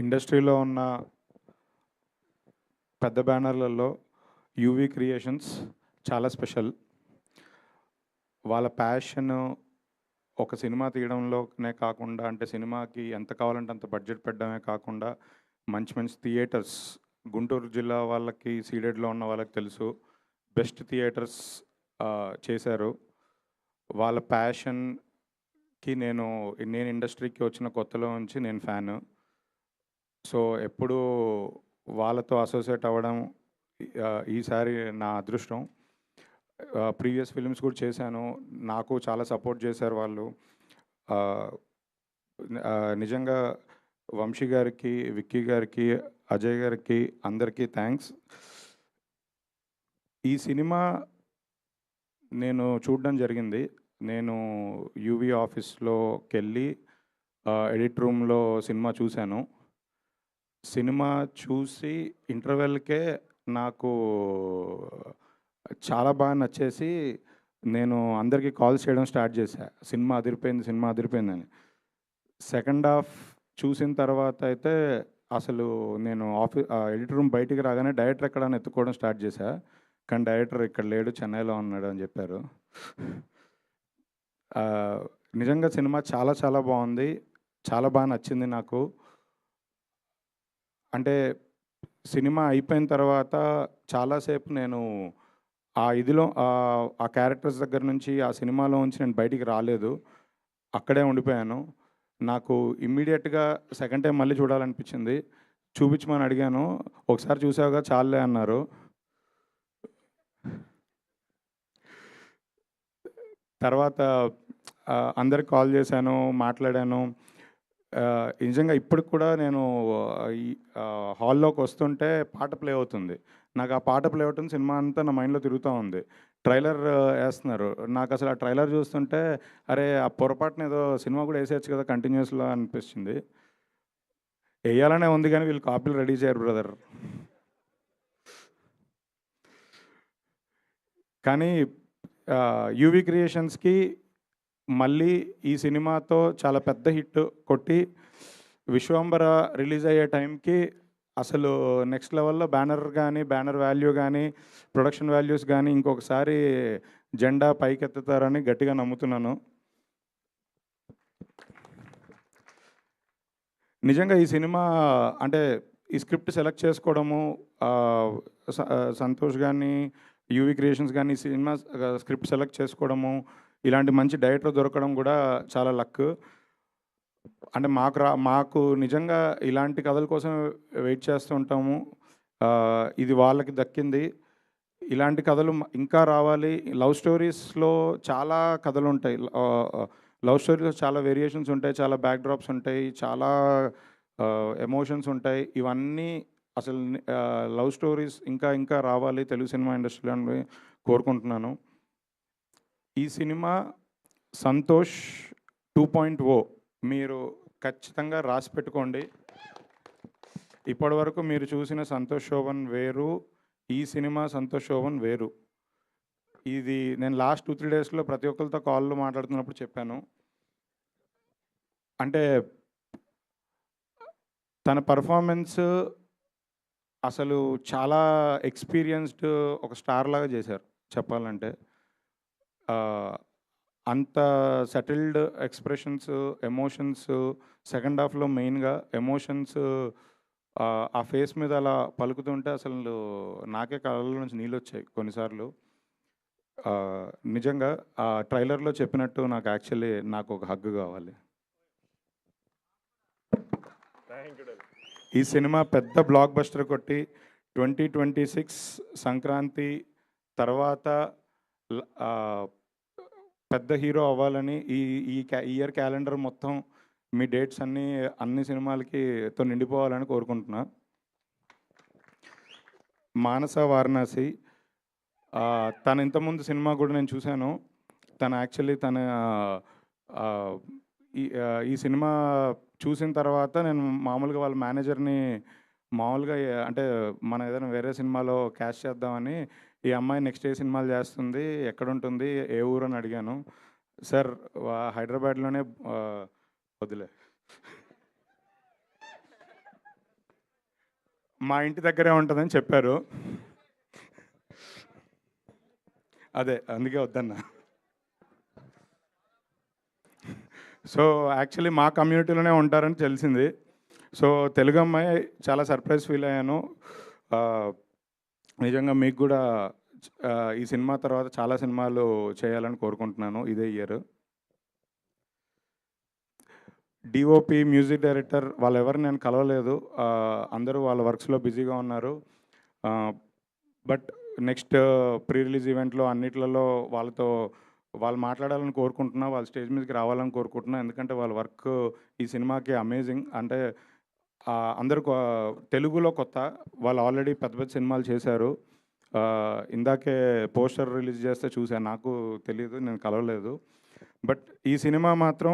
ఇండస్ట్రీలో ఉన్న పెద్ద బ్యానర్లలో యూవీ క్రియేషన్స్ చాలా స్పెషల్. వాళ్ళ ప్యాషన్ ఒక సినిమా తీయడంలోనే కాకుండా, అంటే సినిమాకి ఎంత కావాలంటే అంత బడ్జెట్ పెట్టడమే కాకుండా, మంచి మంచి థియేటర్స్ గుంటూరు జిల్లా వాళ్ళకి, సీడెడ్లో ఉన్న వాళ్ళకి తెలుసు, బెస్ట్ థియేటర్స్ చేశారు. వాళ్ళ ప్యాషన్కి నేను ఇండస్ట్రీకి వచ్చిన కొత్తలో నుంచి నేను ఫ్యాను. సో ఎప్పుడూ వాళ్ళతో అసోసియేట్ అవ్వడం ఈసారి నా అదృష్టం. ప్రీవియస్ ఫిల్మ్స్ కూడా చేశాను. నాకు చాలా సపోర్ట్ చేశారు వాళ్ళు. నిజంగా వంశీ గారికి, విక్కీ గారికి, అజయ్ గారికి అందరికీ థ్యాంక్స్. ఈ సినిమా నేను చూడడం జరిగింది. నేను యూవీ ఆఫీస్లోకి వెళ్ళి ఎడిట్ రూమ్లో సినిమా చూశాను. సినిమా చూసి ఇంటర్వెల్కే నాకు చాలా బాగా నచ్చేసి నేను అందరికీ కాల్స్ చేయడం స్టార్ట్ చేశా, సినిమా అదిరిపోయింది, సినిమా అదిరిపోయిందని. సెకండ్ హాఫ్ చూసిన తర్వాత అయితే అసలు నేను ఎడిట్ రూమ్ బయటికి రాగానే డైరెక్టర్ ఎక్కడ అని ఎత్తుకోవడం స్టార్ట్ చేశా. కానీ డైరెక్టర్ ఇక్కడ లేడు, చెన్నైలో ఉన్నాడు అని చెప్పారు. నిజంగా సినిమా చాలా చాలా బాగుంది, చాలా బాగా నచ్చింది నాకు. అంటే సినిమా అయిపోయిన తర్వాత చాలాసేపు నేను ఆ క్యారెక్టర్స్ దగ్గర నుంచి, ఆ సినిమాలో నుంచి నేను బయటికి రాలేదు, అక్కడే ఉండిపోయాను. నాకు ఇమ్మీడియట్గా సెకండ్ టైం మళ్ళీ చూడాలనిపించింది. చూపించమని అడిగాను. ఒకసారి చూసావుగా చాలే అన్నారు. తర్వాత అందరికి కాల్ చేశాను, మాట్లాడాను. నిజంగా ఇప్పటికి కూడా నేను ఈ హాల్లోకి వస్తుంటే పాట ప్లే అవుతుంది. నాకు ఆ పాట ప్లే అవుతుంది, సినిమా అంతా నా మైండ్లో తిరుగుతూ ఉంది. ట్రైలర్ వేస్తున్నారు. నాకు అసలు ఆ ట్రైలర్ చూస్తుంటే అరే ఆ పొరపాటున ఏదో సినిమా కూడా వేసేయచ్చు కదా కంటిన్యూస్లో అనిపిస్తుంది. వేయాలనే ఉంది కానీ వీళ్ళు కాపీలు రెడీ చేయరు బ్రదర్. కానీ యూవీ క్రియేషన్స్కి మళ్ళీ ఈ సినిమాతో చాలా పెద్ద హిట్ కొట్టి, విశ్వంబర రిలీజ్ అయ్యే టైంకి అసలు నెక్స్ట్ లెవెల్లో బ్యానర్ కానీ, బ్యానర్ వాల్యూ కానీ, ప్రొడక్షన్ వాల్యూస్ కానీ ఇంకొకసారి జెండా పైకెత్తుతారని గట్టిగా నమ్ముతున్నాను. నిజంగా ఈ సినిమా అంటే ఈ స్క్రిప్ట్ సెలెక్ట్ చేసుకోవడము, సంతోష్ కానీ, యూవీ క్రియేషన్స్ కానీ సినిమా స్క్రిప్ట్ సెలెక్ట్ చేసుకోవడము, ఇలాంటి మంచి డైరెక్టర్ దొరకడం కూడా చాలా లక్. అంటే మాకు నిజంగా ఇలాంటి కథల కోసం వెయిట్ చేస్తూ ఉంటాము. ఇది వాళ్ళకి దక్కింది. ఇలాంటి కథలు ఇంకా రావాలి. లవ్ స్టోరీస్లో చాలా కథలు ఉంటాయి. లవ్ స్టోరీలో చాలా వేరియేషన్స్ ఉంటాయి, చాలా బ్యాక్ డ్రాప్స్ ఉంటాయి, చాలా ఎమోషన్స్ ఉంటాయి. ఇవన్నీ అసలు లవ్ స్టోరీస్ ఇంకా ఇంకా రావాలి తెలుగు సినిమా ఇండస్ట్రీలో అని కోరుకుంటున్నాను. ఈ సినిమా సంతోష్ 2.0 మీరు ఖచ్చితంగా రాసి పెట్టుకోండి. ఇప్పటివరకు మీరు చూసిన సంతోష్ శోభన్ వేరు, ఈ సినిమా సంతోష్ శోభన్ వేరు. ఇది నేను లాస్ట్ 2-3 డేస్లో ప్రతి ఒక్కరితో కాల్లో మాట్లాడుతున్నప్పుడు చెప్పాను. అంటే తన పర్ఫార్మెన్స్ అసలు చాలా ఎక్స్పీరియన్స్డ్ ఒక స్టార్ లాగా చేశారు చెప్పాలంటే. అంత సెటిల్డ్ ఎక్స్ప్రెషన్స్, ఎమోషన్స్, సెకండ్ హాఫ్లో మెయిన్గా ఎమోషన్స్ ఆ ఫేస్ మీద అలా పలుకుతుంటే అసలు నాకే కళ్ళ నుంచి నీళ్ళు వచ్చాయి కొన్నిసార్లు. నిజంగా ఆ ట్రైలర్లో చెప్పినట్టు నాకు ఒక హగ్గు కావాలి. ఈ సినిమా పెద్ద బ్లాక్ బస్టర్ కొట్టి 2026 సంక్రాంతి తర్వాత పెద్ద హీరో అవ్వాలని ఈ ఇయర్ క్యాలెండర్ మొత్తం మీ డేట్స్ అన్ని సినిమాలతో నిండిపోవాలని కోరుకుంటున్నా. మానస వారణాసి తన ఇంతకుముందు సినిమా కూడా నేను చూశాను. తన ఈ సినిమా చూసిన తర్వాత నేను మామూలుగా వాళ్ళ మేనేజర్ని అంటే మన ఏదైనా వేరే సినిమాలో క్యాస్ట్ చేద్దామని, ఈ అమ్మాయి నెక్స్ట్ ఏ సినిమాలు చేస్తుంది, ఎక్కడ ఉంటుంది, ఏ ఊరు అని అడిగాను. సార్ హైదరాబాద్లోనే వదిలే మా ఇంటి దగ్గరే ఉంటుందని చెప్పారు. అదే అందుకే వద్దన్నా. సో, యాక్చువల్లీ మా కమ్యూనిటీలోనే ఉంటారని తెలిసింది. సో, తెలుగు అమ్మాయి చాలా సర్ప్రైజ్ ఫీల్ అయ్యాను. ఆహ్, నిజంగా మీకు గూడా ఈ సినిమా తర్వాత చాలా సినిమాలు చేయాలని కోరుకుంటున్నాను ఇదే ఇయర్. డీఓపీ, మ్యూజిక్ డైరెక్టర్ వాళ్ళెవరిని నేను కలవలేదు. అందరూ వాళ్ళ వర్క్స్‌లో బిజీగా ఉన్నారు. ఆహ్, బట్ నెక్స్ట్ ప్రీ రిలీజ్ ఈవెంట్‌లో అన్నిట్లలో వాళ్ళతో వాళ్ళు మాట్లాడాలని కోరుకుంటున్నా. వాళ్ళు స్టేజ్ మీదకి రావాలని కోరుకుంటున్నా. ఎందుకంటే వాళ్ళ వర్క్ ఈ సినిమాకి అమేజింగ్. అంటే అందరూ తెలుగులో కొత్త. వాళ్ళు ఆల్రెడీ పెద్ద పెద్ద సినిమాలు చేశారు. ఇందాకే పోస్టర్ రిలీజ్ చేస్తే చూసాను. నాకు తెలీదు. నేను కలవలేదు. బట్ ఈ సినిమా మాత్రం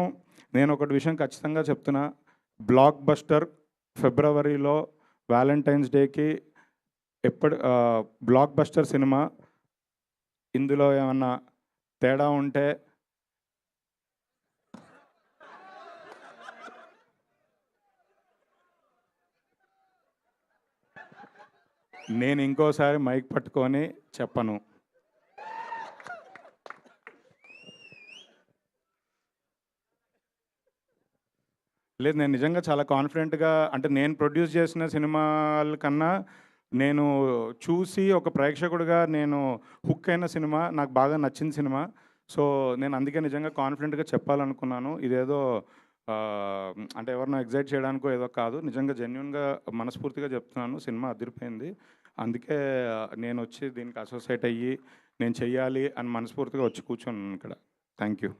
నేను ఒకటి విషయం ఖచ్చితంగా చెప్తున్నా. బ్లాక్ బస్టర్ ఫిబ్రవరిలో వాలంటైన్స్ డేకి బ్లాక్ బస్టర్ సినిమా. ఇందులో ఏమన్నా తేడా ఉంటే నేను ఇంకోసారి మైక్ పట్టుకొని చెప్పను. లేదు, నేను నిజంగా చాలా కాన్ఫిడెంట్‌గా అంటే నేను ప్రొడ్యూస్ చేసిన సినిమాల కన్నా నేను చూసి ఒక ప్రేక్షకుడిగా నేను హుక్ అయిన సినిమా, నాకు బాగా నచ్చిన సినిమా. సో, నేను అందుకే నిజంగా కాన్ఫిడెంట్‌గా చెప్పాలనుకున్నాను. ఇదేదో అంటే ఎవరినో ఎక్సైట్ చేయడానికో ఏదో కాదు. నిజంగా జెన్యూన్‌గా మనస్ఫూర్తిగా చెప్తున్నాను. సినిమా అదిరిపోయింది. అందుకే నేనొచ్చి దీనికి అసోసియేట్ అయ్యి, నేను చెయ్యాలి అని మనస్ఫూర్తిగా వచ్చి కూర్చున్నాను ఇక్కడ. Thank you.